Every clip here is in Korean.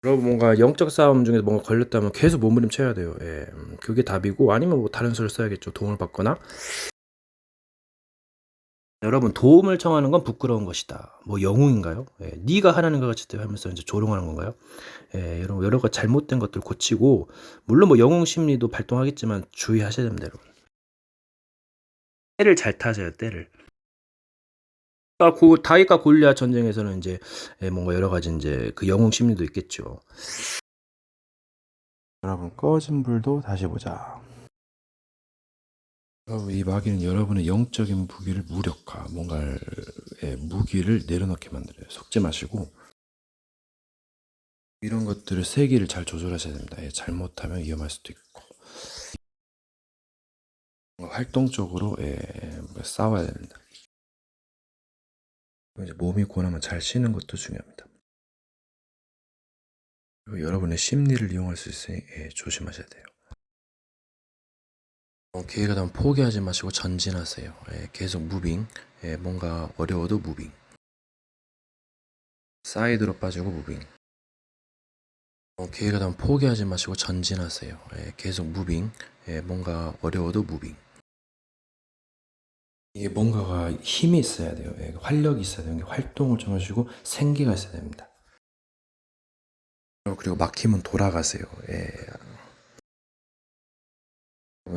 여러분 뭔가 영적 싸움 중에서 뭔가 걸렸다면 계속 몸부림쳐야 돼요. 예. 그게 답이고 아니면 뭐 다른 수를 써야겠죠. 도움을 받거나. 여러분 도움을 청하는 건 부끄러운 것이다. 뭐 영웅인가요? 예. 네가 하라는 것 같이 하면서 이제 조롱하는 건가요? 예. 여러분 여러 가지 잘못된 것들 고치고 물론 뭐 영웅 심리도 발동하겠지만 주의하셔야 됩니다, 여러분. 때를 잘 타세요, 때를. 다윗과 골리앗 전쟁에서는 이제 예, 뭔가 여러 가지 이제 그 영웅 심리도 있겠죠. 여러분 꺼진 불도 다시 보자. 이 마귀는 여러분의 영적인 무기를 무력화, 뭔가 무기를 내려놓게 만들어요. 속지 마시고 이런 것들을 세기를 잘 조절하셔야 됩니다. 잘못하면 위험할 수도 있고 활동적으로 싸워야 됩니다. 이제 몸이 고나면 잘 쉬는 것도 중요합니다. 그리고 여러분의 심리를 이용할 수 있으니 조심하셔야 돼요. 기회가 되면 포기하지 마시고 전진하세요. 계속 무빙. 뭔가 어려워도 무빙. 사이드로 빠지고 무빙. 기회가 되면 포기하지 마시고 전진하세요. 계속 무빙. 뭔가 어려워도 무빙. 이게 뭔가가 힘이 있어야 돼요. 활력이 있어야 돼요. 활동을 좀 하시고 생기가 있어야 됩니다. 그리고 막히면 돌아가세요.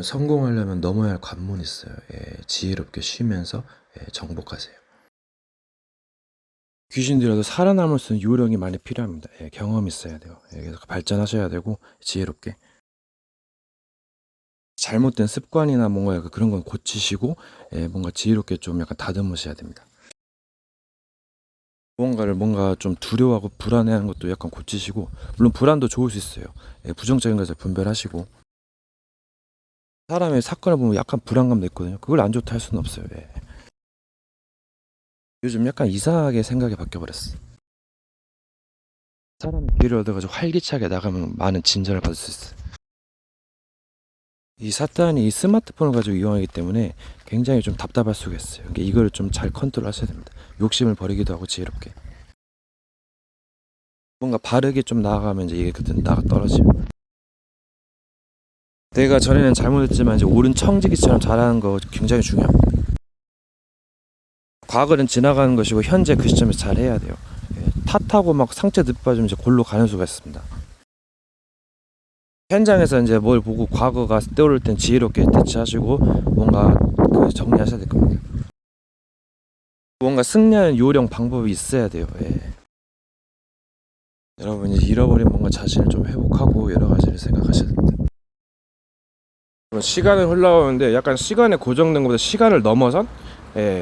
성공하려면 넘어야 할 관문이 있어요. 지혜롭게 쉬면서 정복하세요. 귀신들이라도 살아남을 수 있는 요령이 많이 필요합니다. 경험이 있어야 돼요. 그래서 발전하셔야 되고 지혜롭게 잘못된 습관이나 뭔가 그런 건 고치시고 뭔가 지혜롭게 좀 약간 다듬으셔야 됩니다. 무언가를 뭔가 좀 두려워하고 불안해하는 것도 약간 고치시고 물론 불안도 좋을 수 있어요. 부정적인 것을 분별하시고 사람의 사건을 보면 약간 불안감도 있거든요. 그걸 안 좋다 할 수는 없어요. 요즘 약간 이상하게 생각이 바뀌어버렸어. 사람의 기회를 얻어가지고 활기차게 나가면 많은 진전을 받을 수 있어. 이 사탄이 이 스마트폰을 가지고 이용하기 때문에 굉장히 좀 답답할 수가 있어요. 그러니까 이걸 좀 잘 컨트롤 하셔야 됩니다. 욕심을 버리기도 하고 지혜롭게. 뭔가 바르게 좀 나아가면 이제 이게 그때 나가 떨어지고. 내가 전에는 잘못했지만 이제 옳은 청지기처럼 잘하는 거 굉장히 중요합니다. 과거는 지나가는 것이고 현재 그 시점에서 잘 해야 돼요. 탓하고 막 상처 늪빠지면 이제 골로 가는 수가 있습니다. 현장에서 이제 뭘 보고 과거가 떠오를 땐 지혜롭게 대처하시고 뭔가 그 정리하셔야 될 겁니다. 뭔가 승리하는 요령 방법이 있어야 돼요. 여러분이 잃어버린 뭔가 자신을 좀 회복하고 여러 가지를 생각하셔야 됩니다. 시간은 흘러오는데 약간 시간에 고정된 것보다 시간을 넘어선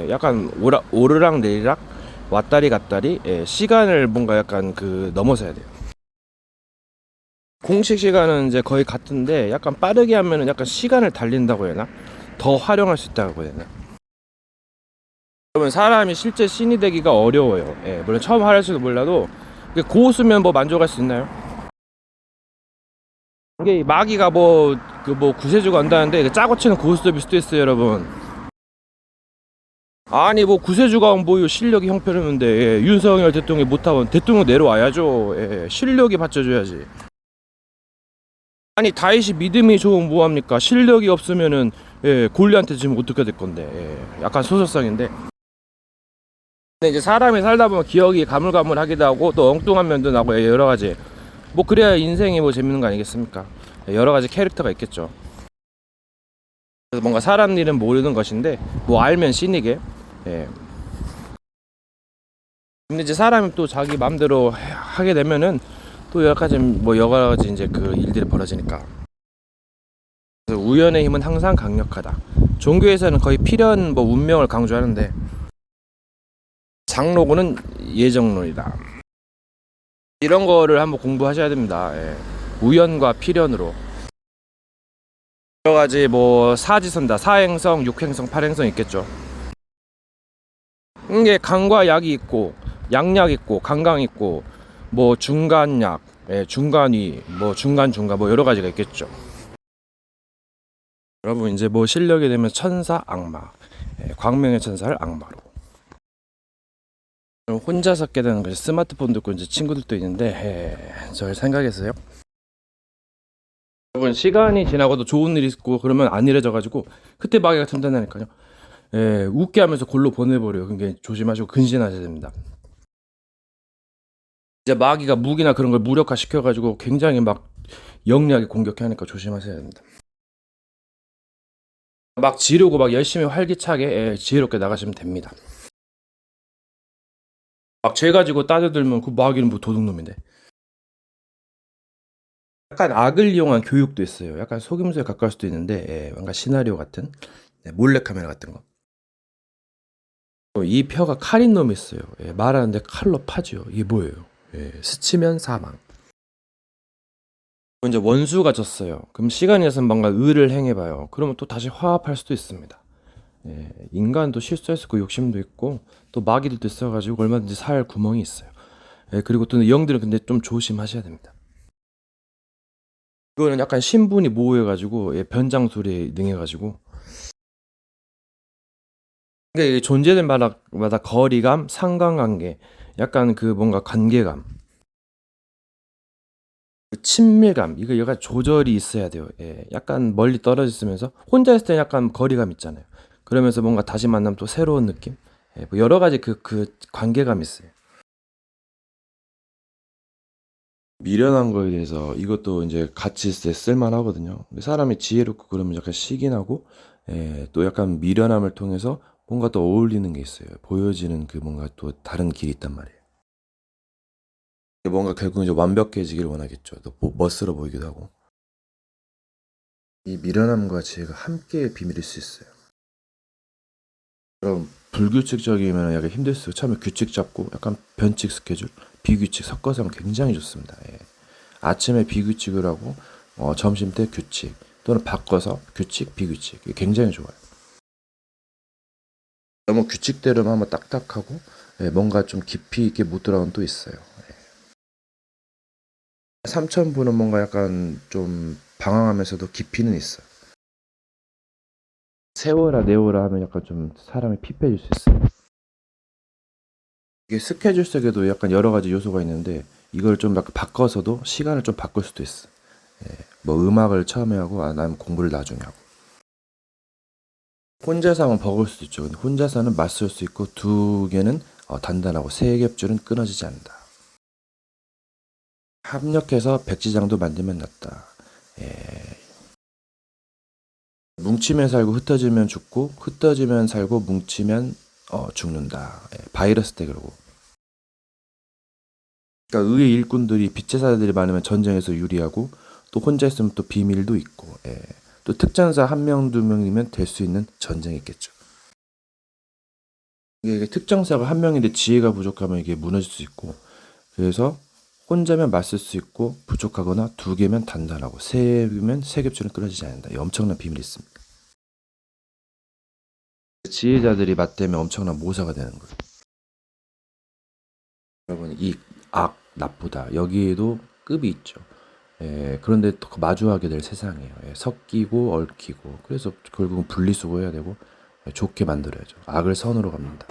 약간 오르락 내리락 왔다리 갔다리 시간을 뭔가 약간 그 넘어서야 돼요. 공식 시간은 이제 거의 같은데 약간 빠르게 하면은 약간 시간을 달린다고 해야 되나? 더 활용할 수 있다고 해야 되나? 여러분 사람이 실제 신이 되기가 어려워요. 물론 처음 할지도 몰라도 고수면 뭐 만족할 수 있나요? 이게 마귀가 뭐 구세주가 한다는데 짜고 치는 고수도 수도 있어요, 여러분. 아니 뭐 구세주가 뭐 실력이 형편없는데 윤석열 대통령이 못하면 대통령 내려와야죠. 실력이 받쳐줘야지. 아니 다윗이 믿음이 좋으면 뭐합니까? 실력이 없으면은 골리한테 지금 어떻게 될 건데 약간 소설상인데. 근데 이제 사람이 살다 보면 기억이 가물가물하기도 하고 또 엉뚱한 면도 나고 여러 가지 뭐 그래야 인생이 뭐 재밌는 거 아니겠습니까? 여러 가지 캐릭터가 있겠죠. 그래서 뭔가 사람 일은 모르는 것인데 뭐 알면 신이게. 근데 이제 사람이 또 자기 마음대로 하게 되면은 또 여러 가지 이제 그 일들이 벌어지니까. 그래서 우연의 힘은 항상 강력하다. 종교에서는 거의 필연 뭐 운명을 강조하는데 장로고는 예정론이다. 이런 거를 한번 공부하셔야 됩니다. 우연과 필연으로 여러 가지 뭐 사지선다, 사행성, 육행성, 팔행성 있겠죠. 이게 강과 약이 있고 양약 있고 강강 있고 뭐 중간약, 중간위, 뭐 중간중간 뭐 여러 가지가 있겠죠. 여러분 이제 뭐 실력이 되면 천사, 악마, 광명의 천사를 악마로. 혼자서 깨닫는 거죠. 스마트폰도 있고 이제 친구들도 있는데 저 생각했어요. 여러분 시간이 지나고도 좋은 일 있고 그러면 안 이래져가지고 그때 마귀가 틈탄다니까요. 웃게 하면서 골로 보내버려요. 그러니까 조심하시고 근신하셔야 됩니다. 이제 마귀가 무기나 그런 걸 무력화 시켜가지고 굉장히 막 영리하게 공격하니까 조심하셔야 됩니다. 막 지르고 막 열심히 활기차게 지혜롭게 나가시면 됩니다. 막 죄 가지고 따져들면 그 마귀는 뭐 도둑놈인데. 약간 악을 이용한 교육도 있어요. 약간 속임수에 가까울 수도 있는데 뭔가 시나리오 같은 몰래카메라 같은 거. 이 혀가 칼인 놈이 있어요. 말하는데 칼로 파죠. 이게 뭐예요? 스치면 사망. 이제 원수가 졌어요. 그럼 시간이 있으면 뭔가 의를 행해봐요. 그러면 또 다시 화합할 수도 있습니다. 인간도 실수할 수 있고 욕심도 있고 또 마귀들도 있어가지고 얼마든지 살 구멍이 있어요. 그리고 또 영들은 근데 좀 조심하셔야 됩니다. 이거는 약간 신분이 모호해가지고 변장 소리에 능해가지고 그러니까 이게 존재들마다 거리감, 상관관계, 약간 그 뭔가 관계감, 그 친밀감 이거 약간 조절이 있어야 돼요. 약간 멀리 떨어져 있으면서 혼자 있을 때 약간 거리감 있잖아요. 그러면서 뭔가 다시 만나면 또 새로운 느낌, 뭐 여러 가지 그 관계감이 있어요. 미련한 거에 대해서 이것도 이제 같이 있을 때 쓸만하거든요. 근데 사람이 지혜롭고 그러면 약간 시기 나고, 또 약간 미련함을 통해서 뭔가 또 어울리는 게 있어요. 보여지는 그 뭔가 또 다른 길이 있단 말이에요. 뭔가 결국 이제 완벽해지기를 원하겠죠. 또 멋스러 보이기도 하고. 이 미련함과 지혜가 함께의 비밀일 수 있어요. 그럼 불규칙적이면 약간 힘들 수 있어요. 처음에 규칙 잡고 약간 변칙 스케줄, 비규칙 섞어서 하면 굉장히 좋습니다. 아침에 비규칙을 하고 점심 때 규칙 또는 바꿔서 규칙, 비규칙 이게 굉장히 좋아요. 너무 규칙대로만 하면 딱딱하고 뭔가 좀 깊이 있게 못 들어가는 또 있어요. 삼천부는 뭔가 약간 좀 방황하면서도 깊이는 있어요. 세워라 내워라 하면 약간 좀 사람이 피폐해질 수 있어요. 이게 스케줄 속에도 약간 여러 가지 요소가 있는데 이걸 좀 약간 바꿔서도 시간을 좀 바꿀 수도 있어. 뭐 음악을 처음에 하고 난 공부를 나중에 하고. 혼자서 하면 버거울 수도 있죠. 근데 혼자서는 맞설 수 있고 두 개는 단단하고 세 겹줄은 끊어지지 않는다. 합력해서 백지장도 만들면 낫다. 예. 뭉치면 살고 흩어지면 죽고 흩어지면 살고 뭉치면 죽는다. 바이러스 때 그러고. 그러니까 의의 일꾼들이 빛의 사자들이 많으면 전쟁에서 유리하고 또 혼자 있으면 또 비밀도 있고 또 특전사 한 명 두 명이면 될 수 있는 전쟁이 있겠죠. 이게 특전사가 한 명인데 지혜가 부족하면 이게 무너질 수 있고 그래서 혼자면 맞설 수 있고 부족하거나 두 개면 단단하고 세 개면 세 겹줄은 끊어지지 않는다. 이 엄청난 비밀이 있습니다. 지혜자들이 맞대면 엄청난 모사가 되는 거예요. 여러분 이 악 나쁘다 여기에도 급이 있죠. 그런데 또 마주하게 될 세상이에요. 섞이고 얽히고 그래서 결국은 분리수거해야 되고 좋게 만들어야죠. 악을 선으로 갚는다.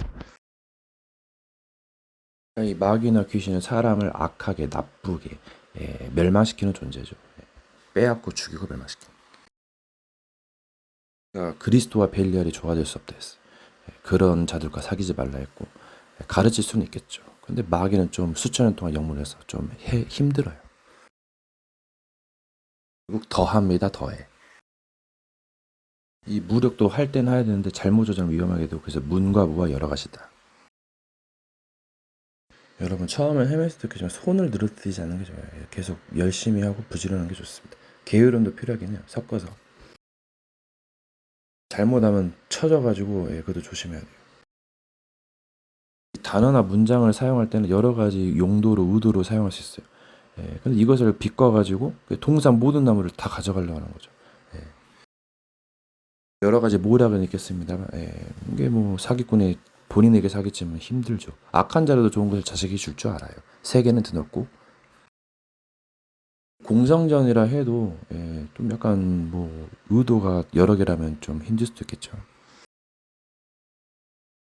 이 마귀나 귀신은 사람을 악하게 나쁘게 멸망시키는 존재죠. 빼앗고 죽이고 멸망시키는. 그러니까 그리스도와 벨리알이 조화될 수 없다 했어요. 그런 자들과 사귀지 말라 했고 가르칠 수는 있겠죠. 근데 마귀는 좀 수천 년 동안 영문해서 좀 힘들어요. 결국 더합니다. 더해. 이 무력도 할 때는 해야 되는데 잘못 조절하면 위험하게 되고 그래서 문과 무와 여러 가지다. 여러분 처음에 헤맸을 때 그냥 손을 늘어뜨리지 않는 게 좋아요. 계속 열심히 하고 부지런한 게 좋습니다. 게으름도 필요하긴 해요. 섞어서. 잘못하면 쳐져가지고 그것도 조심해야 돼요. 단어나 문장을 사용할 때는 여러 가지 용도로 의도로 사용할 수 있어요. 근데 이것을 비꿔가지고 동산 모든 나무를 다 가져가려고 하는 거죠. 여러 가지 모략은 있겠습니다만 이게 뭐 사기꾼이 본인에게 사기치면 힘들죠. 악한 자라도 좋은 것을 자식이 줄 줄 알아요. 세계는 드높고 공성전이라 해도 좀 약간 뭐 의도가 여러 개라면 좀 힘들 수도 있겠죠.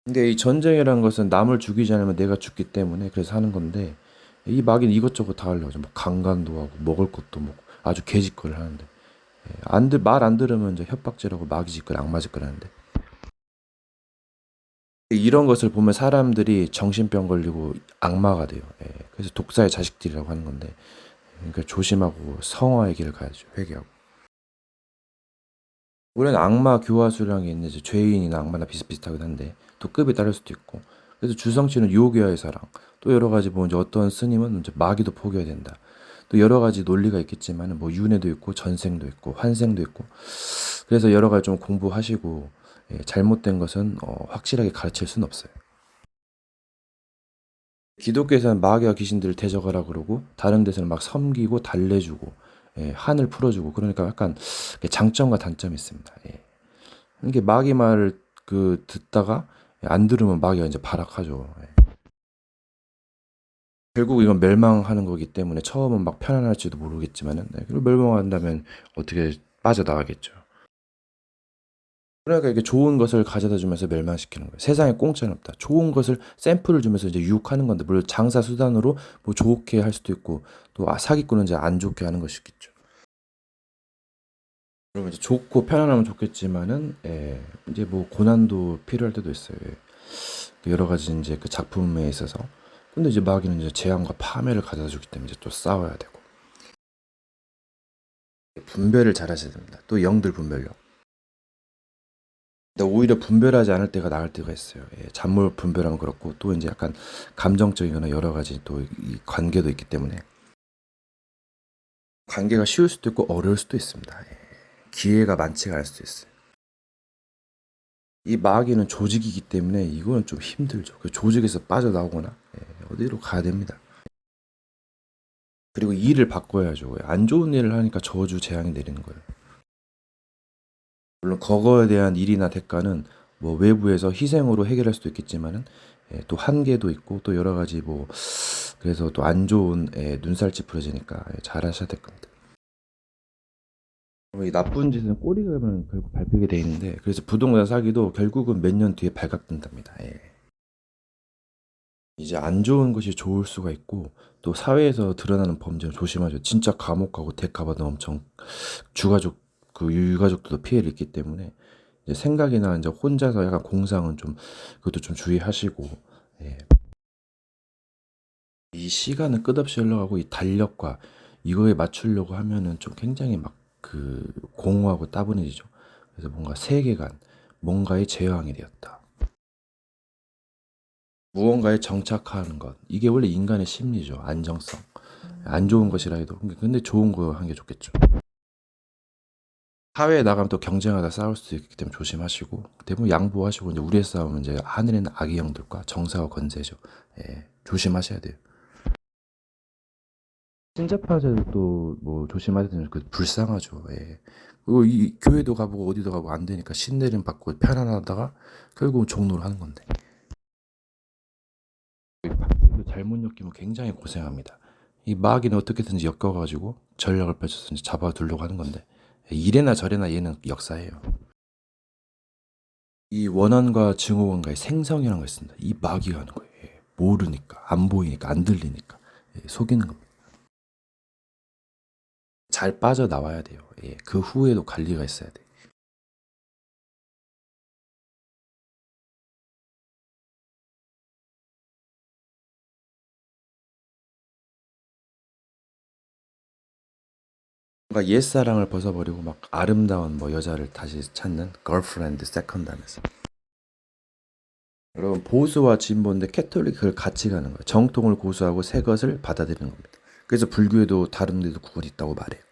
근데 이 전쟁이라는 것은 남을 죽이지 않으면 내가 죽기 때문에 그래서 하는 건데 이 마귀는 이것저것 다 하려고 하죠. 뭐 강간도 하고 먹을 것도 먹고 아주 개짓거리를 하는데 말 안 들으면 이제 협박질하고 마귀 짓거리 악마 짓거리 하는데 이런 것을 보면 사람들이 정신병 걸리고 악마가 돼요. 그래서 독사의 자식들이라고 하는 건데 그러니까 조심하고 성화의 길을 가야죠. 회개하고. 우리는 악마 교화수라는 게 있는데 이제 죄인이나 악마나 비슷비슷하긴 한데 또 급이 다를 수도 있고 그래서 주성치는 유혹이와의 사랑 또 여러 가지 뭐 이제 어떤 스님은 이제 마귀도 포기해야 된다 또 여러 가지 논리가 있겠지만 뭐 윤회도 있고 전생도 있고 환생도 있고 그래서 여러 가지 좀 공부하시고 잘못된 것은 확실하게 가르칠 수는 없어요. 기독교에서는 마귀와 귀신들을 대적하라 그러고 다른 데서는 막 섬기고 달래주고 한을 풀어주고 그러니까 약간 장점과 단점이 있습니다. 이게 마귀 말을 듣다가 안 들으면 마귀가 이제 발악하죠. 결국 이건 멸망하는 거기 때문에 처음은 막 편안할지도 모르겠지만은 그리고 멸망한다면 어떻게 빠져나가겠죠. 그러니까 이게 좋은 것을 가져다 주면서 멸망시키는 거예요. 세상에 공짜는 없다. 좋은 것을 샘플을 주면서 이제 유혹하는 건데 물론 장사 수단으로 뭐 좋게 할 수도 있고 또 사기꾼은 이제 안 좋게 하는 것이 있겠죠. 그러면 이제 좋고 편안하면 좋겠지만은 이제 뭐 고난도 필요할 때도 있어요. 그 여러 가지 이제 그 작품에 있어서 근데 이제 마귀는 이제 재앙과 파멸을 가져다 주기 때문에 이제 또 싸워야 되고 분별을 잘 하셔야 됩니다. 또 영들 분별력. 근데 오히려 분별하지 않을 때가 나을 때가 있어요. 잔물 분별하면 그렇고 또 이제 약간 감정적이거나 여러 가지 또 이 관계도 있기 때문에 관계가 쉬울 수도 있고 어려울 수도 있습니다. 기회가 많지가 않을 수도 있어요. 이 마귀는 조직이기 때문에 이거는 좀 힘들죠. 그 조직에서 빠져나오거나 어디로 가야 됩니다. 그리고 일을 바꿔야죠. 안 좋은 일을 하니까 저주 재앙이 내리는 거예요. 물론 그거에 대한 일이나 대가는 뭐 외부에서 희생으로 해결할 수도 있겠지만은 또 한계도 있고 또 여러 가지 뭐 그래서 또 안 좋은 눈살 찌푸려지니까 잘 하셔야 될 겁니다. 이 나쁜 짓은 꼬리가 가면 결국 밟히게 돼 있는데 그래서 부동산 사기도 결국은 몇 년 뒤에 발각된답니다. 이제 안 좋은 것이 좋을 수가 있고 또 사회에서 드러나는 범죄는 조심하죠. 진짜 감옥 가고 대가 받으면 엄청 주가족 그 유가족들도 피해를 입기 때문에 이제 생각이나 이제 혼자서 약간 공상은 좀 그것도 좀 주의하시고 예. 이 시간은 끝없이 흘러가고 이 달력과 이거에 맞추려고 하면은 좀 굉장히 막 그 공허하고 따분해지죠. 그래서 뭔가 세계관, 뭔가의 제왕이 되었다. 무언가에 정착하는 것. 이게 원래 인간의 심리죠. 안정성. 안 좋은 것이라 해도. 근데 좋은 거 한 게 좋겠죠. 사회에 나가면 또 경쟁하다 싸울 수도 있기 때문에 조심하시고 대부분 양보하시고 이제 우리의 싸움은 이제 하늘에는 악의 영들과 정사와 권세죠. 조심하셔야 돼요. 신자파들도 뭐 조심해야 되는 그 불쌍하죠. 그리고 이 교회도 가보고 어디도 가보고 안 되니까 신내림 받고 편안하다가 결국은 종로를 하는 건데 잘못 엮이면 굉장히 고생합니다. 이 마귀는 어떻게든지 엮여가지고 전략을 펼쳐서 이제 잡아두려고 하는 건데 이래나 저래나 얘는 역사예요. 이 원한과 증오원과의 생성이라는 걸 쓴다. 이 마귀가 하는 거예요. 모르니까, 안 보이니까, 안 들리니까 속이는 겁니다. 잘 빠져나와야 돼요. 그 후에도 관리가 있어야 돼. 뭔가 옛사랑을 벗어버리고 막 아름다운 뭐 여자를 다시 찾는 걸프렌드 세컨드 하면서 여러분 보수와 진보인데 캐톨릭을 같이 가는 거예요. 정통을 고수하고 새 것을 받아들이는 겁니다. 그래서 불교에도 다른 데도 구분이 있다고 말해요.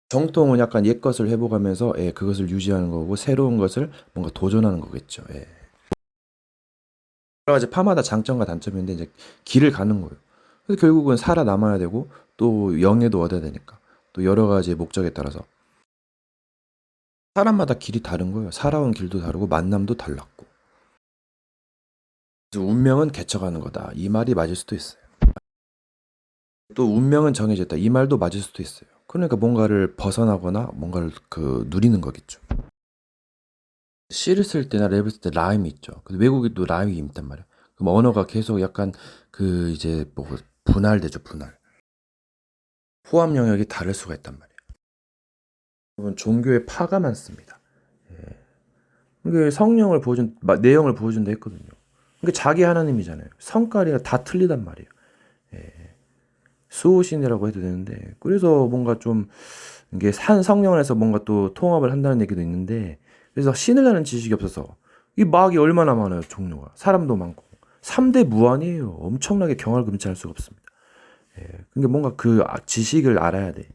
정통은 약간 옛 것을 회복하면서 그것을 유지하는 거고 새로운 것을 뭔가 도전하는 거겠죠. 여러 가지 파마다 장점과 단점인데 이제 길을 가는 거예요. 그래서 결국은 살아남아야 되고 또 영예도 얻어야 되니까 또 여러 가지 목적에 따라서 사람마다 길이 다른 거예요. 살아온 길도 다르고 만남도 달랐고 그래서 운명은 개척하는 거다. 이 말이 맞을 수도 있어요. 또 운명은 정해졌다. 이 말도 맞을 수도 있어요. 그러니까 뭔가를 벗어나거나 뭔가를 누리는 거겠죠. 시를 쓸 때나 랩을 쓸 때 라임이 있죠. 근데 외국에도 라임이 있단 말이야. 그럼 언어가 계속 약간 그 이제 뭐 분할되죠, 분할. 포함 영역이 다를 수가 있단 말이에요. 여러분 종교의 파가 많습니다. 예. 이게 성령을 보여준 내용을 보여준다 했거든요. 그게 자기 하나님이잖아요. 성깔이 다 틀리단 말이에요. 예. 수호신이라고 해도 되는데 그래서 뭔가 좀 이게 산 성령에서 뭔가 또 통합을 한다는 얘기도 있는데 그래서 신을 아는 지식이 없어서 이 마학이 얼마나 많아요 종류가 사람도 많고 3대 무한이에요. 엄청나게 경알금치할 수가 없습니다. 예. 그러니까 뭔가 그 지식을 알아야 돼.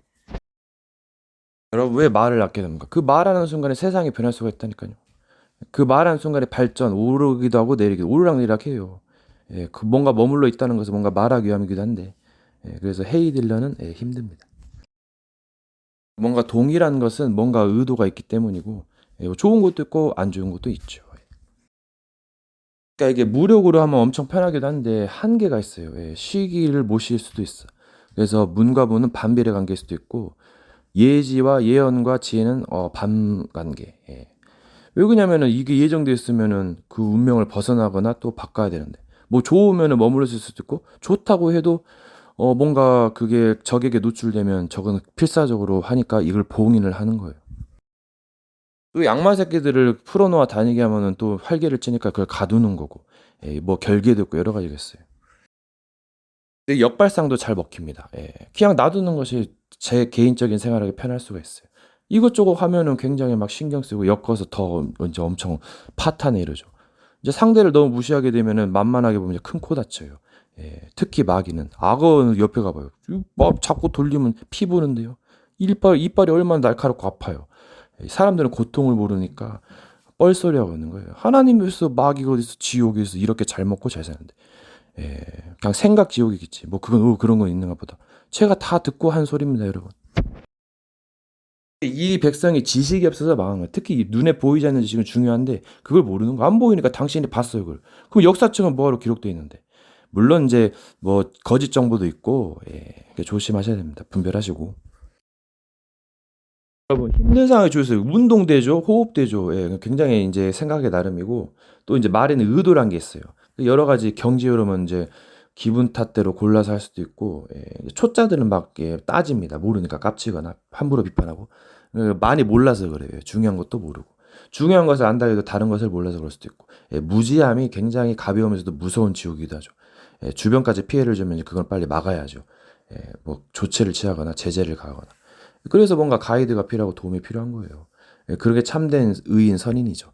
여러분 왜 말을 낳게 됩니까? 그 말하는 순간에 세상이 변할 수가 있다니까요. 그 말하는 순간에 발전 오르기도 하고 내리기도 오르락내리락 해요. 예, 그 뭔가 머물러 있다는 것은 뭔가 말하기 위함이기도 한데 그래서 헤이딜러는 힘듭니다. 뭔가 동일한 것은 뭔가 의도가 있기 때문이고 좋은 것도 있고 안 좋은 것도 있죠. 그러니까 이게 무력으로 하면 엄청 편하기도 한데 한계가 있어요. 시기를 못 쉴 수도 있어. 그래서 문과 무는 반비례 관계일 수도 있고 예지와 예언과 지혜는 반관계. 왜 그러냐면은 이게 예정돼 있으면은 그 운명을 벗어나거나 또 바꿔야 되는데 뭐 좋으면은 머물러 있을 수도 있고 좋다고 해도 뭔가 그게 적에게 노출되면 적은 필사적으로 하니까 이걸 봉인을 하는 거예요. 또 양마 새끼들을 풀어놓아 다니게 하면은 또 활개를 치니까 그걸 가두는 거고, 뭐 결계도 있고 여러 가지가 있어요. 근데 역발상도 잘 먹힙니다. 그냥 놔두는 것이 제 개인적인 생활하기 편할 수가 있어요. 이것저것 하면은 굉장히 막 신경 쓰고 엮어서 더 이제 엄청 파탄에 이르죠. 이제 상대를 너무 무시하게 되면은 만만하게 보면 이제 큰 코 다쳐요. 특히 마귀는 악어 옆에 가봐요. 막 자꾸 돌리면 피 부는데요. 이빨이 얼마나 날카롭고 아파요. 사람들은 고통을 모르니까 뻘소리하고 있는 거예요. 하나님께서 마귀가 어디서 지옥이 있어 이렇게 잘 먹고 잘 사는데 그냥 생각 지옥이겠지. 뭐 그건 그런 건 있는가 보다. 제가 다 듣고 한 소리입니다, 여러분. 이 백성이 지식이 없어서 망한 거예요. 특히 눈에 보이지 않는 지식은 중요한데 그걸 모르는 거. 안 보이니까 당신이 봤어요, 그걸. 그럼 역사책은 뭐하러 기록돼 있는데? 물론 이제 뭐 거짓 정보도 있고 조심하셔야 됩니다. 분별하시고. 여러분 힘든 상황에 조였어요. 운동되죠, 호흡되죠. 굉장히 이제 생각의 나름이고 또 이제 말에는 의도란 게 있어요. 여러 가지 경지 흐름은 이제 기분 탓대로 골라서 할 수도 있고 초짜들은 막 따집니다. 모르니까 깝치거나 함부로 비판하고 많이 몰라서 그래요. 중요한 것도 모르고 중요한 것을 안다 해도 다른 것을 몰라서 그럴 수도 있고 무지함이 굉장히 가벼우면서도 무서운 지옥이기도 하죠. 주변까지 피해를 주면 이제 그건 빨리 막아야죠. 뭐 조치를 취하거나 제재를 가하거나 그래서 뭔가 가이드가 필요하고 도움이 필요한 거예요. 그렇게 참된 의인 선인이죠.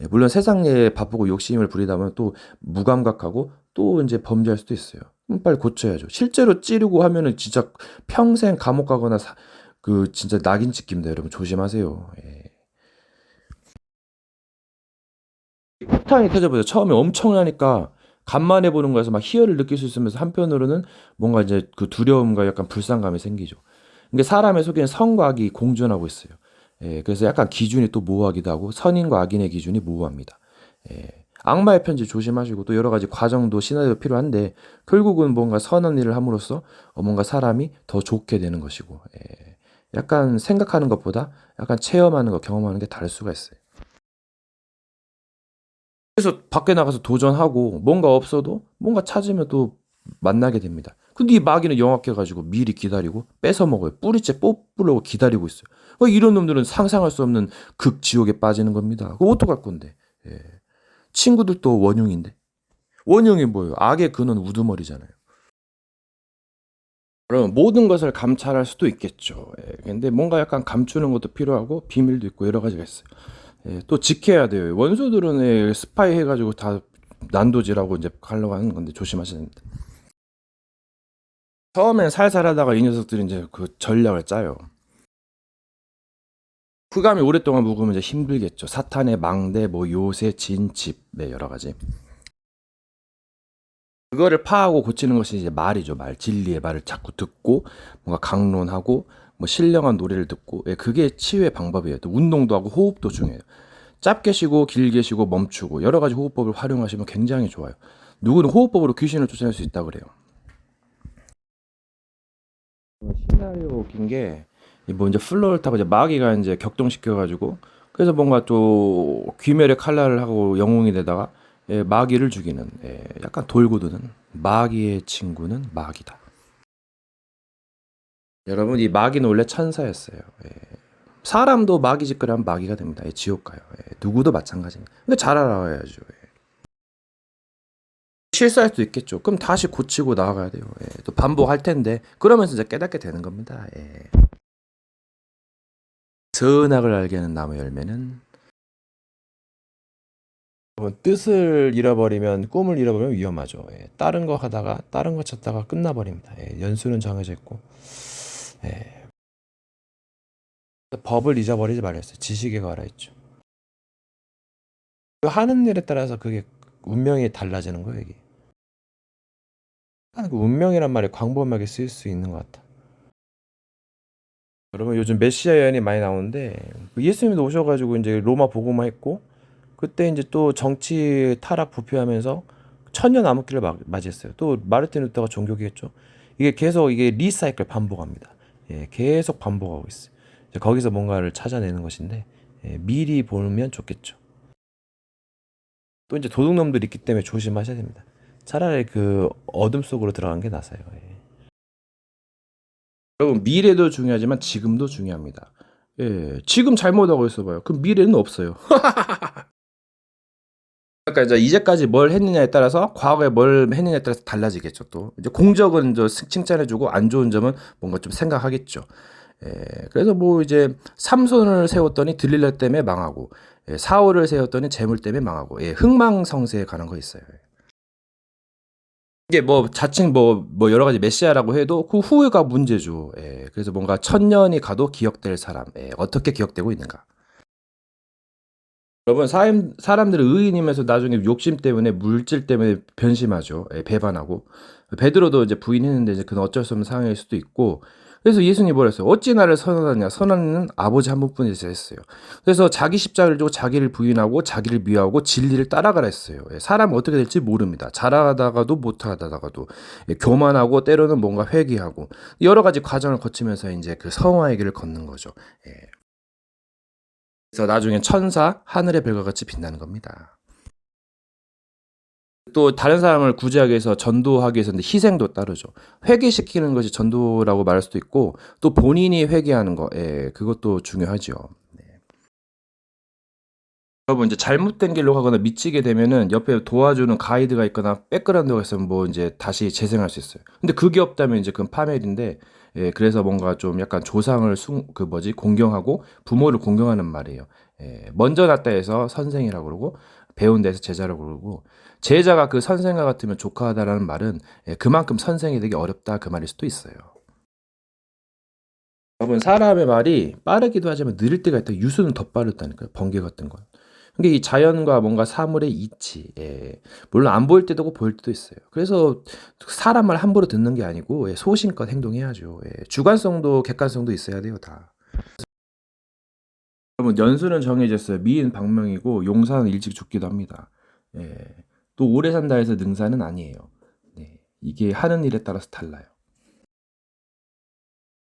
물론 세상 일에 바쁘고 욕심을 부리다 보면 또 무감각하고 또 이제 범죄할 수도 있어요. 그럼 빨리 고쳐야죠. 실제로 찌르고 하면은 진짜 평생 감옥 가거나 그 진짜 낙인 찍힙니다. 여러분 조심하세요. 폭탄이 터져버려. 처음에 엄청나니까 간만에 보는 거에서 막 희열을 느낄 수 있으면서 한편으로는 뭔가 이제 그 두려움과 약간 불쌍감이 생기죠. 근데 사람의 속에는 선과 악이 공존하고 있어요. 그래서 약간 기준이 또 모호하기도 하고 선인과 악인의 기준이 모호합니다. 악마의 편지 조심하시고 또 여러 가지 과정도 시나리오 필요한데 결국은 뭔가 선한 일을 함으로써 뭔가 사람이 더 좋게 되는 것이고 약간 생각하는 것보다 약간 체험하는 거 경험하는 게 다를 수가 있어요. 그래서 밖에 나가서 도전하고 뭔가 없어도 뭔가 찾으면 또 만나게 됩니다. 근데 이 마귀는 영악해가지고 미리 기다리고 뺏어 먹어요. 뿌리째 뽑으려고 기다리고 있어요. 이런 놈들은 상상할 수 없는 극지옥에 빠지는 겁니다. 그거 어떡할 건데? 예. 친구들도 원흉인데. 원흉이 뭐예요? 악의 근원 우두머리잖아요. 그러면 모든 것을 감찰할 수도 있겠죠. 근데 뭔가 약간 감추는 것도 필요하고 비밀도 있고 여러 가지가 있어요. 또 지켜야 돼요. 원수들은 스파이 해가지고 다 난도질하고 이제 가려고 하는 건데 조심하셔야 됩니다. 처음엔 살살 하다가 이 녀석들이 이제 그 전략을 짜요. 흑암이 오랫동안 묵으면 이제 힘들겠죠. 사탄의 망대, 뭐 요새, 진집, 여러 가지. 그거를 파하고 고치는 것이 이제 말이죠. 진리의 말을 자꾸 듣고 뭔가 강론하고 뭐 신령한 노래를 듣고 그게 치유의 방법이에요. 또 운동도 하고 호흡도 중요해요. 짧게 쉬고 길게 쉬고 멈추고 여러 가지 호흡법을 활용하시면 굉장히 좋아요. 누구는 호흡법으로 귀신을 쫓아낼 수 있다 그래요. 시나리오 웃긴 게 뭐 이제 플로를 타고 이제 마귀가 이제 격동시켜가지고 그래서 뭔가 또 귀멸의 칼날을 하고 영웅이 되다가 마귀를 죽이는 약간 돌고 도는 마귀의 친구는 마귀다. 여러분 이 마귀는 원래 천사였어요. 사람도 마귀 짓거리 하면 마귀가 됩니다. 지옥 가요. 누구도 마찬가지입니다. 근데 잘 알아야죠. 실수할 수도 있겠죠. 그럼 다시 고치고 나아가야 돼요. 또 반복할 텐데 그러면서 이제 깨닫게 되는 겁니다. 선악을 알게 하는 나무 열매는 뜻을 잃어버리면 꿈을 잃어버리면 위험하죠. 다른 거 하다가 다른 거 찾다가 끝나버립니다. 연수는 정해져 있고 법을 잊어버리지 말랬어요. 지식에 관하 있죠. 하는 일에 따라서 그게 운명이 달라지는 거예요. 이게. 그 운명이란 말이 광범하게 쓰일 수 있는 것 같아. 여러분 요즘 메시아 예언이 많이 나오는데 예수님도 오셔가지고 이제 로마 복음화 했고 그때 이제 또 정치 타락 부패하면서 천년 암흑기를 맞이했어요. 또 마르틴 루터가 종교기했죠. 이게 계속 이게 리사이클 반복합니다. 계속 반복하고 있어요. 이제 거기서 뭔가를 찾아내는 것인데 미리 보면 좋겠죠. 또 이제 도둑놈들이 있기 때문에 조심하셔야 됩니다. 차라리 그 어둠 속으로 들어간 게 낫아요. 여러분 미래도 중요하지만 지금도 중요합니다. 지금 잘못하고 있어봐요. 그럼 미래는 없어요. 그러니까 이제 이제까지 뭘 했느냐에 따라서 과거에 뭘 했느냐에 따라서 달라지겠죠. 또 이제 공적은 칭찬해주고 안 좋은 점은 뭔가 좀 생각하겠죠. 그래서 뭐 이제 삼손을 세웠더니 들릴라 때문에 망하고 사울을 세웠더니 재물 때문에 망하고 흥망성쇠에 가는 거 있어요. 이게 뭐 자칭 뭐 여러 가지 메시아라고 해도 그 후회가 문제죠. 그래서 뭔가 천년이 가도 기억될 사람 어떻게 기억되고 있는가. 여러분 사람들은 의인이면서 나중에 욕심 때문에 물질 때문에 변심하죠. 배반하고 베드로도 이제 부인했는데 이제 그는 어쩔 수 없는 상황일 수도 있고 그래서 예수님이 뭐랬어요? 어찌 나를 선언하냐? 선언은 아버지 한 분뿐이서 했어요. 그래서 자기 십자가를 주고 자기를 부인하고 자기를 미워하고 진리를 따라가라 했어요. 사람은 어떻게 될지 모릅니다. 잘하다가도 못하다가도 교만하고 때로는 뭔가 회개하고 여러 가지 과정을 거치면서 이제 그 성화의 길을 걷는 거죠. 그래서 나중에 천사 하늘의 별과 같이 빛나는 겁니다. 또 다른 사람을 구제하기 위해서 전도하기 위해서 희생도 따르죠. 회개시키는 것이 전도라고 말할 수도 있고 또 본인이 회개하는 거 그것도 중요하죠. 여러분 이제 잘못된 길로 가거나 미치게 되면은 옆에 도와주는 가이드가 있거나 백그라운드가 있으면 뭐 이제 다시 재생할 수 있어요. 근데 그게 없다면 이제 그건 파멸인데 그래서 뭔가 좀 약간 조상을 공경하고 부모를 공경하는 말이에요. 먼저 났다 해서 선생이라고 그러고 배운 데서 제자라고 그러고 제자가 그 선생과 같으면 조카하다라는 말은 그만큼 선생이 되기 어렵다 그 말일 수도 있어요. 여러분 사람의 말이 빠르기도 하지만 느릴 때가 있다. 유수는 더 빠르다니까요. 번개 같은 건. 그게 이 자연과 뭔가 사물의 이치, 물론 안 보일 때도 있고 보일 때도 있어요. 그래서 사람 말 함부로 듣는 게 아니고 소신껏 행동해야죠. 주관성도 객관성도 있어야 돼요, 다. 여러분 연수는 정해졌어요. 미인 방명이고 용사는 일찍 죽기도 합니다. 또 오래 산다 해서 능사는 아니에요. 이게 하는 일에 따라서 달라요.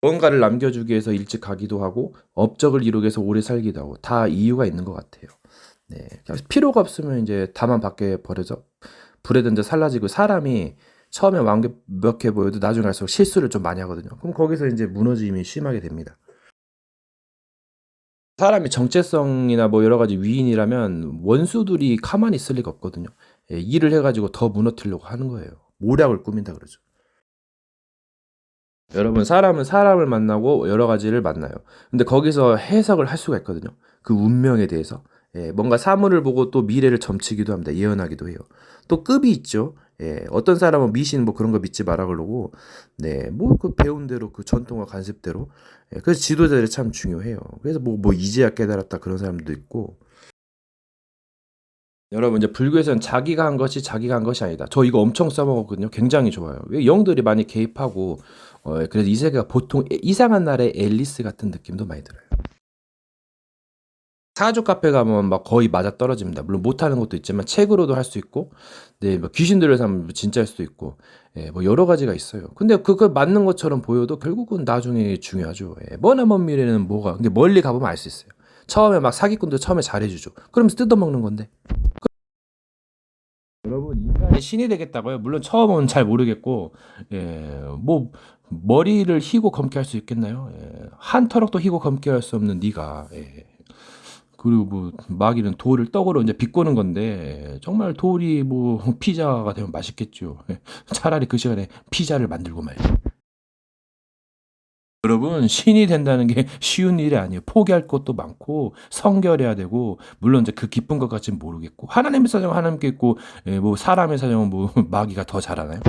뭔가를 남겨주기 위해서 일찍 가기도 하고 업적을 이루기 위해서 오래 살기도 하고 다 이유가 있는 것 같아요. 필요가 없으면 이제 다만 밖에 버려져 불에 던져 살라지고 사람이 처음에 완벽해 보여도 나중에 갈수록 실수를 좀 많이 하거든요. 그럼 거기서 이제 무너짐이 심하게 됩니다. 사람이 정체성이나 뭐 여러 가지 위인이라면 원수들이 가만히 있을 리가 없거든요. 일을 해가지고 더 무너뜨리려고 하는 거예요. 모략을 꾸민다 그러죠. 여러분 사람은 사람을 만나고 여러 가지를 만나요. 근데 거기서 해석을 할 수가 있거든요. 그 운명에 대해서. 뭔가 사물을 보고 또 미래를 점치기도 합니다. 예언하기도 해요. 또 급이 있죠. 어떤 사람은 미신 뭐 그런 거 믿지 마라 그러고, 뭐 그 배운 대로 그 전통과 관습대로. 그래서 지도자들이 참 중요해요. 그래서 뭐 이제야 깨달았다 그런 사람도 있고. 여러분 이제 불교에서는 자기가 한 것이 아니다. 저 이거 엄청 써먹었거든요. 굉장히 좋아요. 영들이 많이 개입하고 그래서 이 세계가 보통 이상한 나라의 앨리스 같은 느낌도 많이 들어요. 사주 카페 가면 막 거의 맞아 떨어집니다. 물론 못하는 것도 있지만 책으로도 할 수 있고, 뭐 귀신들을 사면 진짜일 수도 있고, 뭐 여러 가지가 있어요. 근데 그거 맞는 것처럼 보여도 결국은 나중에 중요하죠. 머나먼 미래는 뭐가, 근데 멀리 가보면 알 수 있어요. 처음에 막 사기꾼도 처음에 잘해주죠. 그러면서 뜯어먹는 건데. 여러분 인간이 신이 되겠다고요? 물론 처음은 잘 모르겠고, 뭐 머리를 희고 검게 할 수 있겠나요? 한 터럭도 희고 검게 할 수 없는 네가. 그리고 뭐 마귀는 돌을 떡으로 이제 비꼬는 건데, 정말 돌이 뭐 피자가 되면 맛있겠죠. 차라리 그 시간에 피자를 만들고 말이죠. 여러분 신이 된다는 게 쉬운 일이 아니에요. 포기할 것도 많고 성결해야 되고, 물론 이제 그 기쁜 것 같지는 모르겠고, 하나님의 사정은 하나님께 있고, 뭐 사람의 사정은 뭐 마귀가 더 잘하나요?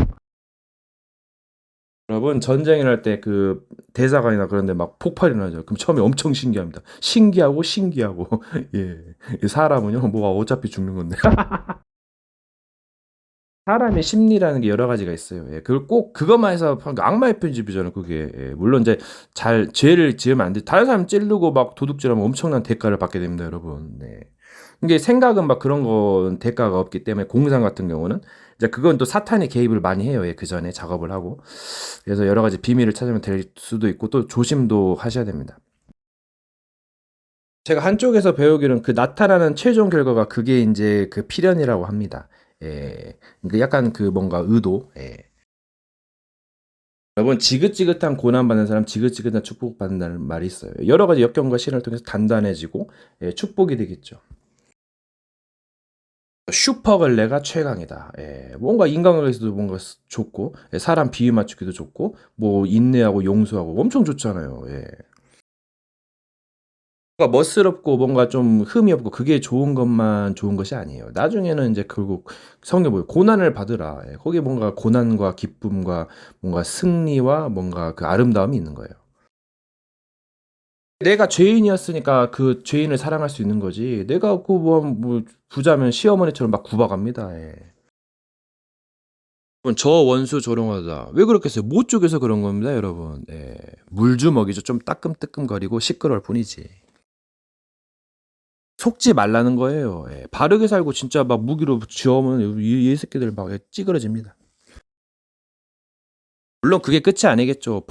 여러분 전쟁을 할 때 그 대사관이나 그런데 막 폭발이 나죠. 그럼 처음에 엄청 신기합니다. 신기하고 신기하고 예, 사람은요 뭐가 어차피 죽는 건데. 사람의 심리라는 게 여러 가지가 있어요. 그걸 꼭 그것만 해서 악마의 편집이잖아요. 그게. 물론 이제 잘 죄를 지으면 안 돼. 다른 사람 찌르고 막 도둑질하면 엄청난 대가를 받게 됩니다, 여러분. 네. 이게 생각은 막 그런 건 대가가 없기 때문에, 공상 같은 경우는 이제 그건 또 사탄이 개입을 많이 해요. 그 전에 작업을 하고. 그래서 여러 가지 비밀을 찾으면 될 수도 있고, 또 조심도 하셔야 됩니다. 제가 한쪽에서 배우기로는 그 나타나는 최종 결과가 그게 이제 그 필연이라고 합니다. 그 약간 그 뭔가 의도. 여러분 지긋지긋한 고난받는 사람 지긋지긋한 축복받는다는 말이 있어요. 여러 가지 역경과 시련을 통해서 단단해지고 축복이 되겠죠. 슈퍼걸레가 최강이다. 뭔가 인간관계에서도 뭔가 좋고, 사람 비위 맞추기도 좋고, 뭐 인내하고 용서하고 엄청 좋잖아요. 뭔가 멋스럽고 뭔가 좀 흠이 없고 그게 좋은 것만 좋은 것이 아니에요. 나중에는 이제 결국 성경 뭐예요? 고난을 받으라. 거기에 뭔가 고난과 기쁨과 뭔가 승리와 뭔가 그 아름다움이 있는 거예요. 내가 죄인이었으니까 그 죄인을 사랑할 수 있는 거지. 내가 그 뭐 부자면 시어머니처럼 막 구박합니다. 저 원수 조롱하다. 왜 그렇겠어요? 못 쪽에서 그런 겁니다, 여러분. 물주먹이죠. 좀 따끔따끔거리고 시끄러울 뿐이지. 속지 말라는 거예요. 바르게 살고 진짜 막 무기로 쥐어오면 이 새끼들 막 찌그러집니다. 물론 그게 끝이 아니겠죠.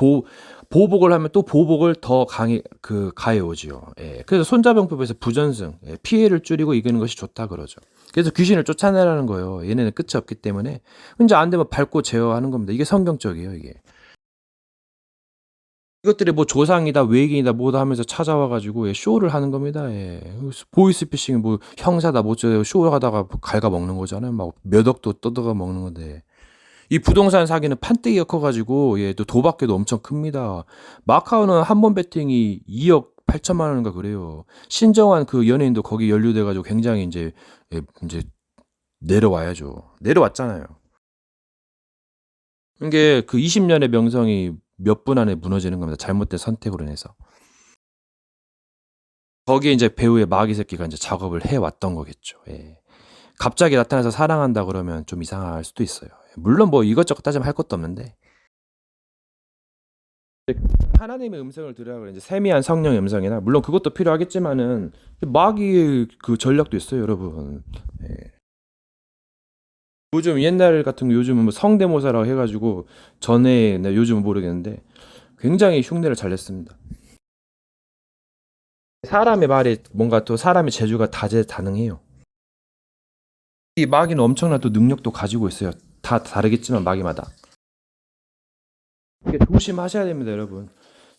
보복을 하면 또 보복을 더 가해 오지요. 그래서 손자병법에서 부전승, 피해를 줄이고 이기는 것이 좋다 그러죠. 그래서 귀신을 쫓아내라는 거예요. 얘네는 끝이 없기 때문에 이제 안 되면 밟고 제어하는 겁니다. 이게 성경적이에요, 이게. 이것들이 뭐 조상이다, 외계인이다, 뭐다 하면서 찾아와가지고 쇼를 하는 겁니다. 보이스피싱 뭐 형사다, 뭐죠, 쇼하다가 갉아먹는 거잖아요. 막 몇 억도 뜯어가 먹는 건데. 이 부동산 사기는 판때기가 커가지고 또 도박계도 엄청 큽니다. 마카오는 한 번 베팅이 2억 8천만 원인가 그래요. 신정환 그 연예인도 거기 연루돼가지고 굉장히 이제 내려와야죠. 내려왔잖아요. 이게 그 20년의 명성이 몇 분 안에 무너지는 겁니다. 잘못된 선택으로 인해서. 거기에 이제 배우의 마귀 새끼가 이제 작업을 해왔던 거겠죠. 갑자기 나타나서 사랑한다 그러면 좀 이상할 수도 있어요. 물론 뭐 이것저것 따지면 할 것도 없는데, 하나님의 음성을 들으라 그래. 이제 세미한 성령의 음성이나 물론 그것도 필요하겠지만은 마귀의 그 전략도 있어요, 여러분. 요즘 옛날 같은 거 요즘은 뭐 성대모사라고 해가지고, 전에 요즘은 모르겠는데 굉장히 흉내를 잘 냈습니다. 사람의 말에 뭔가 또 사람의 재주가 다재다능해요. 이 마귀는 엄청난 또 능력도 가지고 있어요. 다 다르겠지만 마귀마다. 이게 조심하셔야 됩니다, 여러분.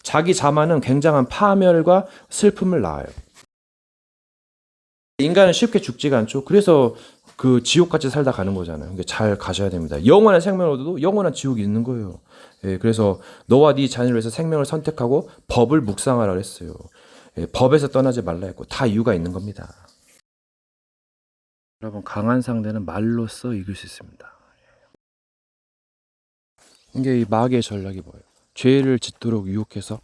자기 자만은 굉장한 파멸과 슬픔을 낳아요. 인간은 쉽게 죽지가 않죠. 그래서 그 지옥같이 살다 가는 거잖아요. 그러니까 잘 가셔야 됩니다. 영원한 생명을 얻어도 영원한 지옥이 있는 거예요. 그래서 너와 네 자녀를 위해서 생명을 선택하고 법을 묵상하라 그랬어요. 법에서 떠나지 말라 했고 다 이유가 있는 겁니다. 여러분 강한 상대는 말로써 이길 수 있습니다. 이게 이 마귀의 전략이 뭐예요? 죄를 짓도록 유혹해서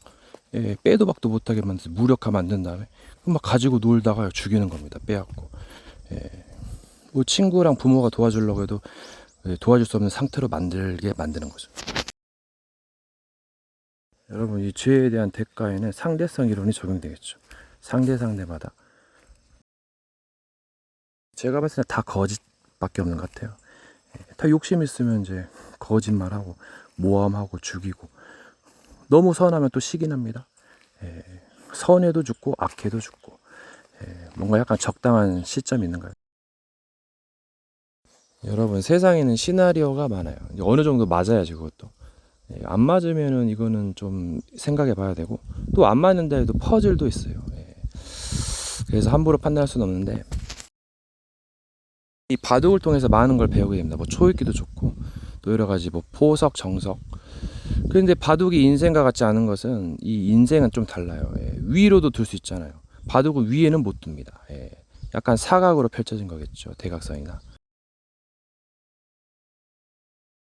빼도 박도 못하게 만들어서 무력화 만든 다음에 막 가지고 놀다가 죽이는 겁니다. 빼앗고. 뭐 친구랑 부모가 도와주려고 해도 도와줄 수 없는 상태로 만들게 만드는 거죠. 여러분 이 죄에 대한 대가에는 상대성 이론이 적용되겠죠. 상대마다 제가 봤을 때 다 거짓밖에 없는 것 같아요. 다 욕심 있으면 이제 거짓말하고 모함하고 죽이고, 너무 선하면 또 시기납니다. 선해도 죽고 악해도 죽고, 뭔가 약간 적당한 시점이 있는 거예요. 여러분, 세상에는 시나리오가 많아요. 어느 정도 맞아야지 그것도. 안 맞으면은 이거는 좀 생각해 봐야 되고, 또 안 맞는다 해도 퍼즐도 있어요. 그래서 함부로 판단할 수는 없는데, 이 바둑을 통해서 많은 걸 배우게 됩니다. 뭐 초읽기도 좋고, 또 여러 가지 뭐 포석, 정석. 그런데 바둑이 인생과 같지 않은 것은, 이 인생은 좀 달라요. 위로도 둘 수 있잖아요. 바둑은 위에는 못 둡니다. 약간 사각으로 펼쳐진 거겠죠. 대각선이나.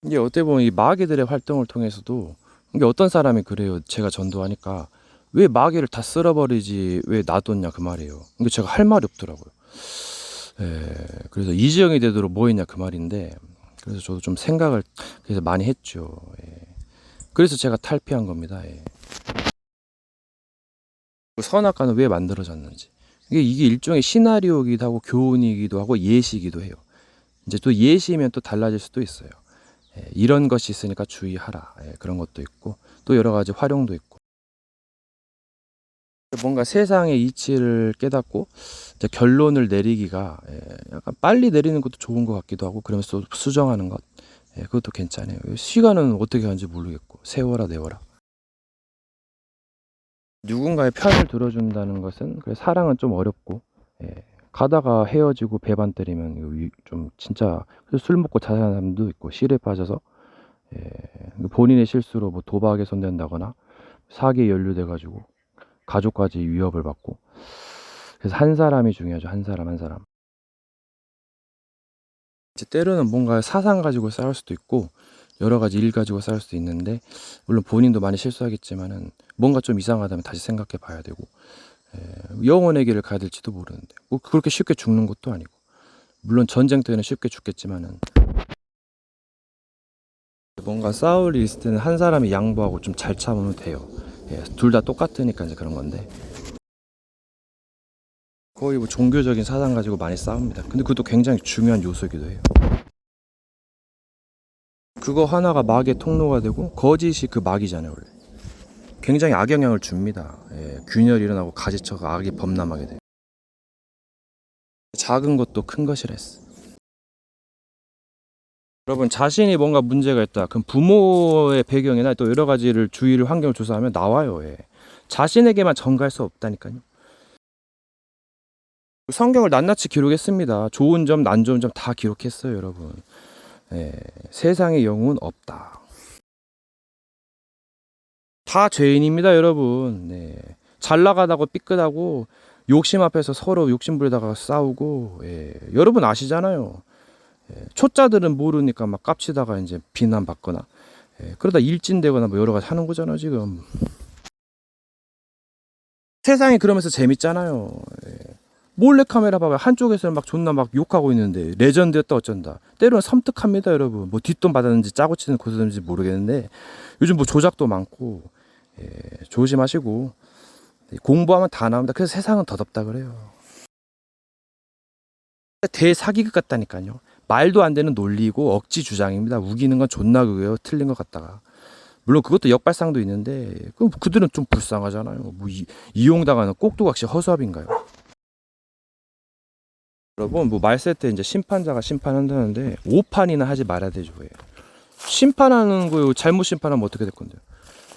이게 어떻게 보면 이 마귀들의 활동을 통해서도, 이게 어떤 사람이 그래요. 제가 전도하니까 왜 마귀를 다 쓸어버리지 왜 놔뒀냐 그 말이에요. 근데 제가 할 말이 없더라고요. 그래서 이지영이 되도록 뭐 했냐 그 말인데, 그래서 저도 좀 생각을 그래서 많이 했죠. 그래서 제가 탈피한 겁니다. 그 선악과는 왜 만들어졌는지, 이게 일종의 시나리오이기도 하고 교훈이기도 하고 예시이기도 해요. 이제 또 예시면 또 달라질 수도 있어요. 이런 것이 있으니까 주의하라. 그런 것도 있고, 또 여러 가지 활용도 있고. 뭔가 세상의 이치를 깨닫고 이제 결론을 내리기가 약간 빨리 내리는 것도 좋은 것 같기도 하고, 그러면서 또 수정하는 것, 그것도 괜찮아요. 시간은 어떻게 하는지 모르겠고, 세워라 내워라. 누군가의 편을 들어준다는 것은, 그래 사랑은 좀 어렵고, 가다가 헤어지고 배반 때리면 이거 좀 진짜, 그래서 술 먹고 자살하는 사람도 있고, 실에 빠져서 본인의 실수로 뭐 도박에 손댄다거나 사기에 연루돼가지고 가족까지 위협을 받고. 그래서 한 사람이 중요하죠. 한 사람 한 사람. 이제 때로는 뭔가 사상 가지고 싸울 수도 있고, 여러 가지 일 가지고 싸울 수도 있는데, 물론 본인도 많이 실수하겠지만은 뭔가 좀 이상하다면 다시 생각해 봐야 되고, 영혼의 길을 가야 될지도 모르는데, 뭐 그렇게 쉽게 죽는 것도 아니고, 물론 전쟁터에는 쉽게 죽겠지만은, 뭔가 싸울 일 있을 때는 한 사람이 양보하고 좀 잘 참으면 돼요. 둘 다 똑같으니까 이제 그런 건데, 거의 뭐 종교적인 사상 가지고 많이 싸웁니다. 근데 그것도 굉장히 중요한 요소이기도 해요. 그거 하나가 마귀의 통로가 되고, 거짓이 그 마귀잖아요 원래. 굉장히 악영향을 줍니다. 균열이 일어나고 가지쳐가 악이 범람하게 돼요. 작은 것도 큰 것이랬어. 여러분, 자신이 뭔가 문제가 있다, 그럼 부모의 배경이나 또 여러 가지를 주위를 환경을 조사하면 나와요. 자신에게만 전가할 수 없다니까요. 성경을 낱낱이 기록했습니다. 좋은 점, 안 좋은 점 다 기록했어요, 여러분. 세상에 영웅은 없다. 다 죄인입니다, 여러분. 잘 나가다고 삐끗하고 욕심 앞에서 서로 욕심 부리다가 싸우고, 여러분 아시잖아요. 초짜들은 모르니까 막 깝치다가 이제 비난받거나, 그러다 일진되거나 뭐 여러 가지 하는 거잖아요, 지금. 세상이 그러면서 재밌잖아요. 몰래카메라 봐봐요. 한쪽에서는 막 존나 막 욕하고 있는데 레전드였다 어쩐다. 때로는 섬뜩합니다, 여러분. 뭐 뒷돈 받았는지 짜고 치는 고소인지 모르겠는데, 요즘 뭐 조작도 많고, 조심하시고. 공부하면 다 나옵니다. 그래서 세상은 더덥다 그래요. 대사기극 같다니까요. 말도 안 되는 논리고 억지 주장입니다. 우기는 건 존나 그거예요. 틀린 것 같다가. 물론 그것도 역발상도 있는데, 그들은 좀 불쌍하잖아요. 뭐 이용당하는 꼭두각시 허수아비인가요? 여러분, 뭐 말세 때 이제 심판자가 심판한다는데 오판이나 하지 말아야 되죠. 심판하는 거 잘못 심판하면 어떻게 될 건데요?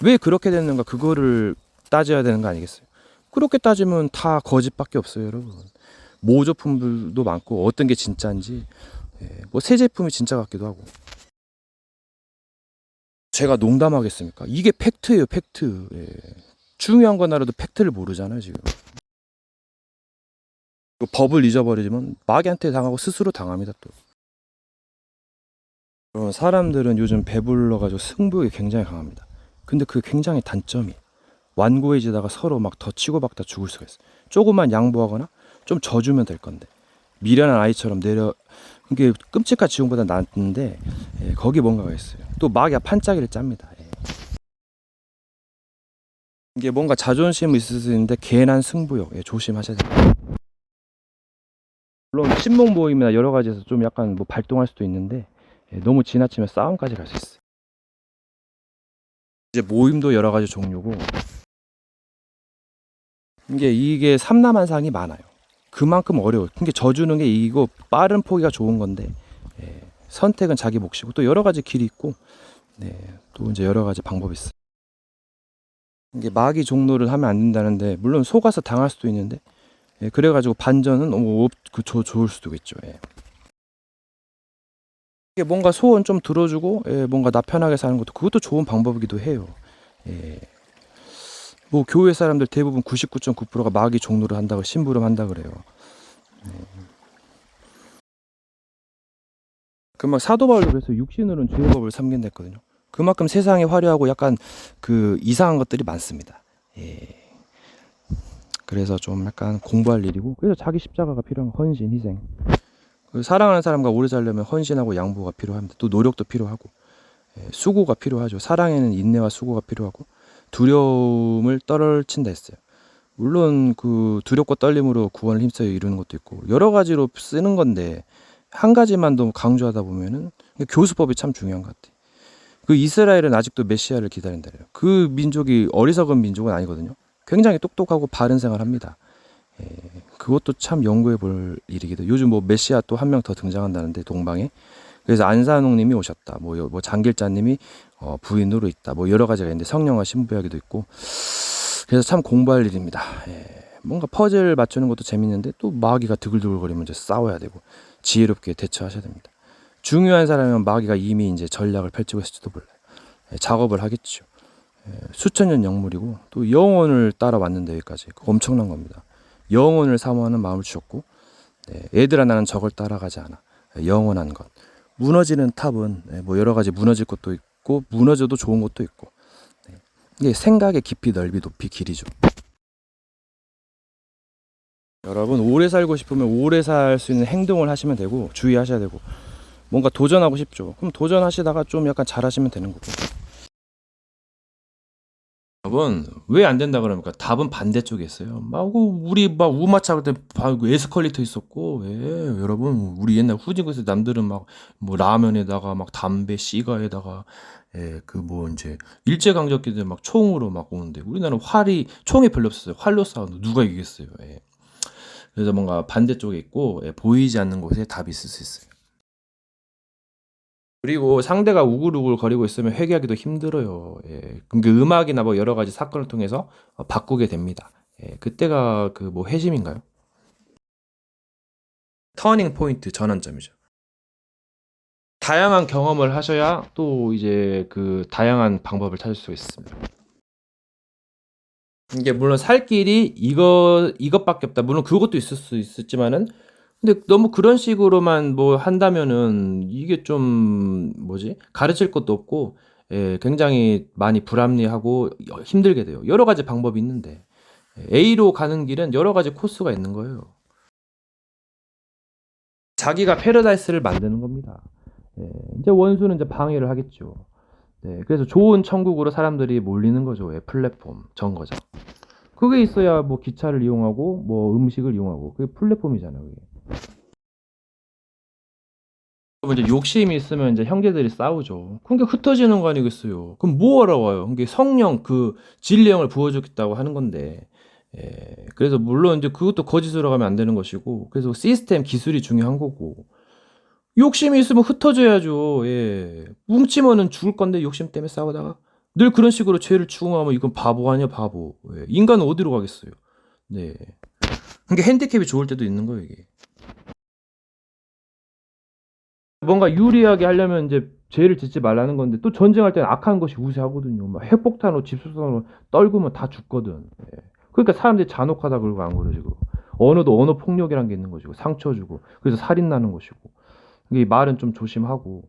왜 그렇게 됐는가, 그거를 따져야 되는 거 아니겠어요? 그렇게 따지면 다 거짓밖에 없어요, 여러분. 모조품들도 많고, 어떤 게 진짜인지, 뭐 새 제품이 진짜 같기도 하고. 제가 농담하겠습니까? 이게 팩트예요, 팩트. 중요한 건 알아도 팩트를 모르잖아요, 지금. 법을 잊어버리면 마귀한테 당하고 스스로 당합니다, 또. 사람들은 요즘 배불러가지고 승부욕이 굉장히 강합니다. 근데 그게 굉장히 단점이, 완고해지다가 서로 막 더 치고박다 죽을 수가 있어요. 조금만 양보하거나 좀 져주면 될 건데, 미련한 아이처럼 내려, 이게 끔찍한 지옥보다 낫는데, 거기 뭔가가 있어요. 또 마귀가 판짜기를 짭니다. 이게 뭔가 자존심이 있을 수 있는데 괜한 승부욕, 조심하셔야 돼요. 물론 친목 모임이나 여러 가지에서 좀 약간 뭐 발동할 수도 있는데, 너무 지나치면 싸움까지 갈 수 있어요. 이제 모임도 여러 가지 종류고, 이게 삼남한상이 많아요. 그만큼 어려워요. 그러니까 져주는 게 이기고 빠른 포기가 좋은 건데, 선택은 자기 몫이고 또 여러 가지 길이 있고, 또 이제 여러 가지 방법이 있어요. 이게 마기 종로를 하면 안 된다는데, 물론 속아서 당할 수도 있는데, 그래가지고 반전은 너무 좋을 수도 있죠. 이게 뭔가 소원 좀 들어주고, 뭔가 나 편하게 사는 것도 그것도 좋은 방법이기도 해요. 뭐 교회 사람들 대부분 99.9%가 마기 종로를 한다고 심부름한다 그래요. 그막 사도 바울도 그래서 육신으로는 죄의 법을 삼긴다 했거든요. 그만큼 세상이 화려하고 약간 그 이상한 것들이 많습니다. 그래서 좀 약간 공부할 일이고, 그래서 자기 십자가가 필요한 헌신, 희생. 사랑하는 사람과 오래 살려면 헌신하고 양보가 필요합니다. 또 노력도 필요하고, 수고가 필요하죠. 사랑에는 인내와 수고가 필요하고, 두려움을 떨친다 했어요. 물론 그 두렵고 떨림으로 구원을 힘써 이루는 것도 있고 여러 가지로 쓰는 건데, 한 가지만 더 강조하다 보면은 교수법이 참 중요한 것 같아요. 그 이스라엘은 아직도 메시아를 기다린다 그래요. 그 민족이 어리석은 민족은 아니거든요. 굉장히 똑똑하고 바른 생활을 합니다. 그것도 참 연구해 볼 일이기도. 요즘 뭐 메시아 또 한 명 더 등장한다는데, 동방에. 그래서 안산홍님이 오셨다. 뭐 장길자님이 부인으로 있다. 뭐 여러 가지가 있는데, 성령과 신부야기도 있고. 그래서 참 공부할 일입니다. 뭔가 퍼즐 맞추는 것도 재밌는데, 또 마귀가 드글드글거리면 이제 싸워야 되고 지혜롭게 대처하셔야 됩니다. 중요한 사람이면 마귀가 이미 이제 전략을 펼치고 있을지도 몰라요. 작업을 하겠죠. 수천 년 영물이고 또 영혼을 따라왔는데, 여기까지 엄청난 겁니다. 영혼을 사모하는 마음을 주셨고, 애들아 나는 저걸 따라가지 않아. 영원한 것. 무너지는 탑은 뭐 여러 가지 무너질 것도 있고 무너져도 좋은 것도 있고, 이게 생각의 깊이, 넓이, 높이, 길이죠. 여러분 오래 살고 싶으면 오래 살 수 있는 행동을 하시면 되고, 주의하셔야 되고, 뭔가 도전하고 싶죠. 그럼 도전하시다가 좀 약간 잘하시면 되는 거고. 여러분 왜 안 된다 그러니까 답은 반대쪽에 있어요. 우리 우마차 그때 에스컬레이터 있었고, 여러분 우리 옛날 후진국에서 남들은 막 뭐 라면에다가 막 담배 시가에다가, 그 뭐 이제 일제강점기들 막 총으로 막 오는데, 우리나라는 총이 별로 없었어요. 활로 싸우는 누가 이기겠어요. 그래서 뭔가 반대쪽에 있고, 보이지 않는 곳에 답이 있을 수 있어요. 그리고 상대가 우글우글 거리고 있으면 회개하기도 힘들어요. 그러니까 음악이나 뭐 여러 가지 사건을 통해서 바꾸게 됩니다. 그때가 그 뭐 회심인가요? 터닝 포인트, 전환점이죠. 다양한 경험을 하셔야 또 이제 그 다양한 방법을 찾을 수 있습니다. 이게 물론 살 길이 이것밖에 없다. 물론 그것도 있을 수 있었지만은, 근데 너무 그런 식으로만 뭐 한다면은 이게 좀 뭐지? 가르칠 것도 없고, 굉장히 많이 불합리하고 힘들게 돼요. 여러 가지 방법이 있는데, A로 가는 길은 여러 가지 코스가 있는 거예요. 자기가 패러다이스를 만드는 겁니다. 이제 원수는 이제 방해를 하겠죠. 그래서 좋은 천국으로 사람들이 몰리는 거죠. 플랫폼, 정거장. 그게 있어야 뭐 기차를 이용하고 뭐 음식을 이용하고, 그게 플랫폼이잖아요. 그게. 이제 욕심이 있으면 이제 형제들이 싸우죠. 그게 흩어지는 거 아니겠어요. 그럼 뭐 하러 와요? 그게 성령 그 진리형을 부어주겠다고 하는 건데, 그래서 물론 이제 그것도 거짓으로 가면 안 되는 것이고, 그래서 시스템 기술이 중요한 거고, 욕심이 있으면 흩어져야죠. 뭉치면은 죽을 건데, 욕심 때문에 싸우다가 늘 그런 식으로 죄를 추궁하면 이건 바보 아니야, 바보. 인간은 어디로 가겠어요? 네. 그러니까 핸디캡이 좋을 때도 있는 거예요, 이게. 뭔가 유리하게 하려면 이제 죄를 짓지 말라는 건데, 또 전쟁할 때는 악한 것이 우세하거든요. 막 핵폭탄으로 집수선으로 떨구면 다 죽거든. 그러니까 사람들이 잔혹하다 그러고 안 그러지고, 언어도 언어 폭력이란 게 있는 것이고, 상처 주고, 그래서 살인 나는 것이고, 이 말은 좀 조심하고,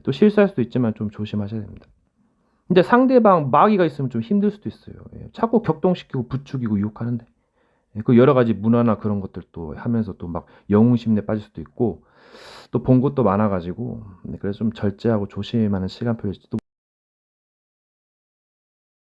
또 실수할 수도 있지만 좀 조심하셔야 됩니다. 근데 상대방 마귀가 있으면 좀 힘들 수도 있어요. 자꾸 격동시키고 부추기고 유혹하는데, 그 여러 가지 문화나 그런 것들도 하면서 또 막 영웅심리에 빠질 수도 있고, 또 본 것도 많아가지고, 그래서 좀 절제하고 조심하는 시간표일지도.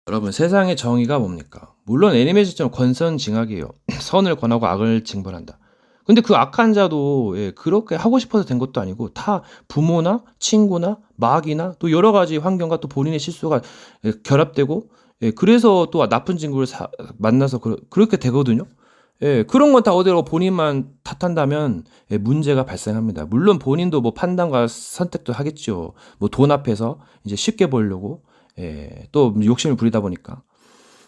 여러분 세상의 정의가 뭡니까? 물론 애니메이션처럼 권선징악이에요. 선을 권하고 악을 징벌한다. 근데 그 악한 자도 그렇게 하고 싶어서 된 것도 아니고, 다 부모나 친구나 마귀나 또 여러 가지 환경과 또 본인의 실수가 결합되고, 그래서 또 나쁜 친구를 만나서 그렇게 되거든요. 예, 그런 건 다 어디로 본인만 탓한다면 예, 문제가 발생합니다. 물론 본인도 뭐 판단과 선택도 하겠죠. 뭐 돈 앞에서 이제 쉽게 벌려고 예, 또 욕심을 부리다 보니까.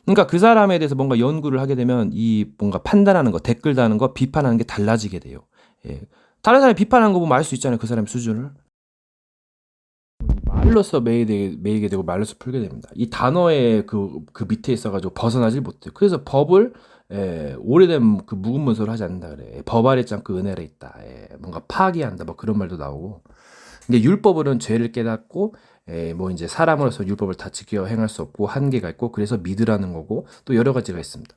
그러니까 그 사람에 대해서 뭔가 연구를 하게 되면 이 뭔가 판단하는 거, 댓글 다는 거, 비판하는 게 달라지게 돼요. 예. 다른 사람이 비판하는 거 보면 알 수 있잖아요. 그 사람 수준을. 말로써 매이게 되고 말로써 풀게 됩니다. 이 단어의 그 밑에 있어가지고 벗어나질 못해요. 그래서 법을 오래된 그 묵은 문서를 하지 않는다 그래. 법 아래 짱그 은혜 아래 있다. 뭔가 파기한다. 뭐 그런 말도 나오고. 근데 율법으로는 죄를 깨닫고 뭐 이제 사람으로서 율법을 다 지켜 행할 수 없고 한계가 있고 그래서 믿으라는 거고 또 여러 가지가 있습니다.